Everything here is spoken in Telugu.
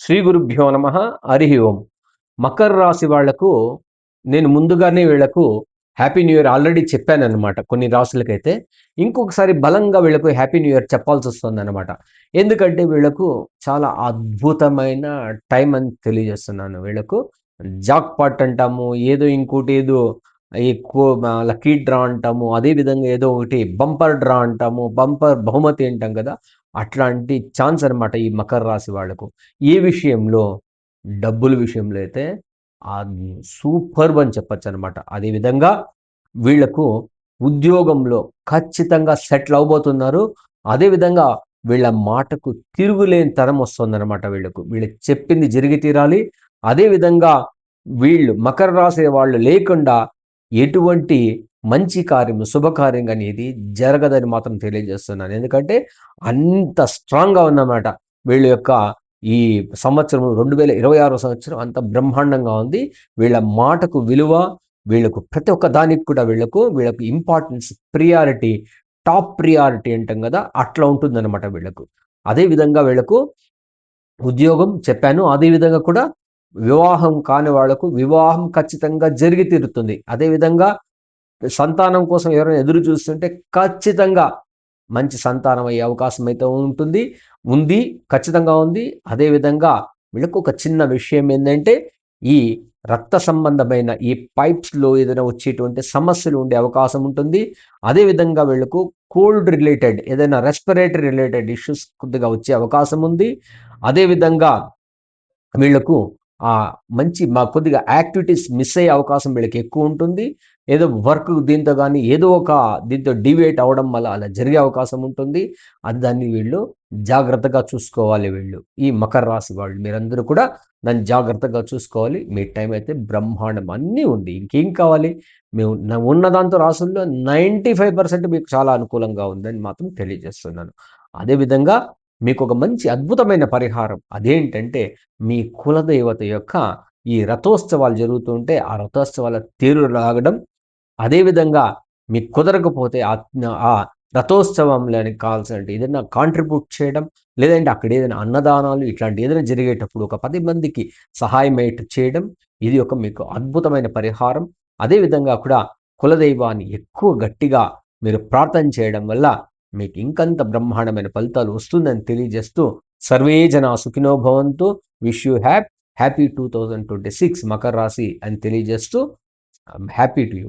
శ్రీ గురుభ్యో నమ. హరి ఓం. మకర రాశి వాళ్లకు నేను ముందుగానే వీళ్లకు హ్యాపీ న్యూ ఇయర్ ఆల్రెడీ చెప్పానన్నమాట. కొన్ని రాశులకైతే ఇంకొకసారి బలంగా వీళ్లకు హ్యాపీ న్యూ ఇయర్ చెప్పాల్సి వస్తుందన్నమాట. ఎందుకంటే వీళ్లకు చాలా అద్భుతమైన టైం అని తెలియజేస్తున్నాను. వీళ్లకు జాక్ పాట్ అంటాము, ఏదో ఇంకోటి ఏదో ఎక్కువ లక్కీ డ్రా అంటాము, అదే విధంగా ఏదో ఒకటి బంపర్ డ్రా అంటాము, బంపర్ బహుమతి అంటాం కదా, అట్లాంటి ఛాన్స్ అనమాట ఈ మకర రాశి వాళ్లకు. ఏ విషయంలో? డబ్బుల విషయంలో అయితే సూపర్బ్ అని చెప్పొచ్చనమాట. అదేవిధంగా వీళ్లకు ఉద్యోగంలో ఖచ్చితంగా సెటిల్ అవ్వబోతున్నారు. అదేవిధంగా వీళ్ళ మాటకు తిరుగులేని తరం వస్తుందన్నమాట వీళ్ళకు. వీళ్ళకి చెప్పింది జరిగి తీరాలి. అదేవిధంగా వీళ్ళు మకర రాశి వాళ్ళు లేకుండా ఎటువంటి మంచి కార్యము, శుభకార్యం అనేది జరగదని మాత్రం తెలియజేస్తున్నాను. ఎందుకంటే అంత స్ట్రాంగ్‌గా ఉందన్నమాట వీళ్ళ యొక్క ఈ సంవత్సరం 2026 సంవత్సరం అంత బ్రహ్మాండంగా ఉంది. వీళ్ళ మాటకు విలువ, వీళ్ళకు ప్రతి ఒక్క దానికి కూడా వీళ్ళకు ఇంపార్టెన్స్, ప్రియారిటీ, టాప్ ప్రియారిటీ అంటాం కదా, అట్లా ఉంటుందన్నమాట వీళ్ళకు. అదేవిధంగా వీళ్ళకు ఉద్యోగం చెప్పాను. అదేవిధంగా కూడా వివాహం కాని వాళ్లకు వివాహం ఖచ్చితంగా జరిగి తీరుతుంది. అదేవిధంగా సంతానం కోసం ఎవరైనా ఎదురు చూస్తుంటే ఖచ్చితంగా మంచి సంతానం అయ్యే అవకాశం అయితే ఉంది, ఖచ్చితంగా ఉంది. అదేవిధంగా వీళ్ళకు ఒక చిన్న విషయం ఏంటంటే, ఈ రక్త సంబంధమైన ఈ పైప్స్‌లో ఏదైనా వచ్చేటువంటి సమస్యలు ఉండే అవకాశం ఉంటుంది. అదేవిధంగా వీళ్ళకు కోల్డ్ రిలేటెడ్ ఏదైనా రెస్పిరేటరీ రిలేటెడ్ ఇష్యూస్ కొద్దిగా వచ్చే అవకాశం ఉంది. అదేవిధంగా వీళ్ళకు మంచి కొద్దిగా యాక్టివిటీస్ మిస్ అయ్యే అవకాశం వీళ్ళకి ఎక్కువ ఉంటుంది. ఏదో వర్క్ దీంతో కానీ ఏదో ఒక దీంతో డీవియేట్ అవ్వడం వల్ల అలా జరిగే అవకాశం ఉంటుంది. దాన్ని వీళ్ళు జాగ్రత్తగా చూసుకోవాలి వీళ్ళు. ఈ మకర రాశి వాళ్ళు మీరందరూ కూడా దాన్ని జాగ్రత్తగా చూసుకోవాలి. మీ టైం అయితే బ్రహ్మాండం అన్నీ ఉంది. ఇంకేం కావాలి? మేము ఉన్న దాంతో రాసుల్లో 95% మీకు చాలా అనుకూలంగా ఉందని మాత్రం తెలియజేస్తున్నాను. అదేవిధంగా మీకు ఒక మంచి అద్భుతమైన పరిహారం అదేంటంటే, మీ కులదేవత యొక్క ఈ రథోత్సవాలు జరుగుతుంటే ఆ రథోత్సవాల తేరు లాగడం, అదేవిధంగా మీకు కుదరకపోతే ఆ రథోత్సవంలోనికి కావాల్సిన ఏదైనా కాంట్రిబ్యూట్ చేయడం, లేదంటే అక్కడ ఏదైనా అన్నదానాలు ఇట్లాంటి ఏదైనా జరిగేటప్పుడు ఒక 10 మందికి సహాయం చేయడం, ఇది ఒక మీకు అద్భుతమైన పరిహారం. అదేవిధంగా కూడా కులదైవాన్ని ఎక్కువ గట్టిగా మీరు ప్రార్థన చేయడం వల్ల మీకు ఇంకంత బ్రహ్మాండమైన ఫలితాలు వస్తుందని తెలియజేస్తూ, సర్వే జనా సుఖినో భవంతు. విష్ యూ హ్యాపీ 2026 మకర రాశి అని తెలియజేస్తూ హ్యాపీ టు యూ.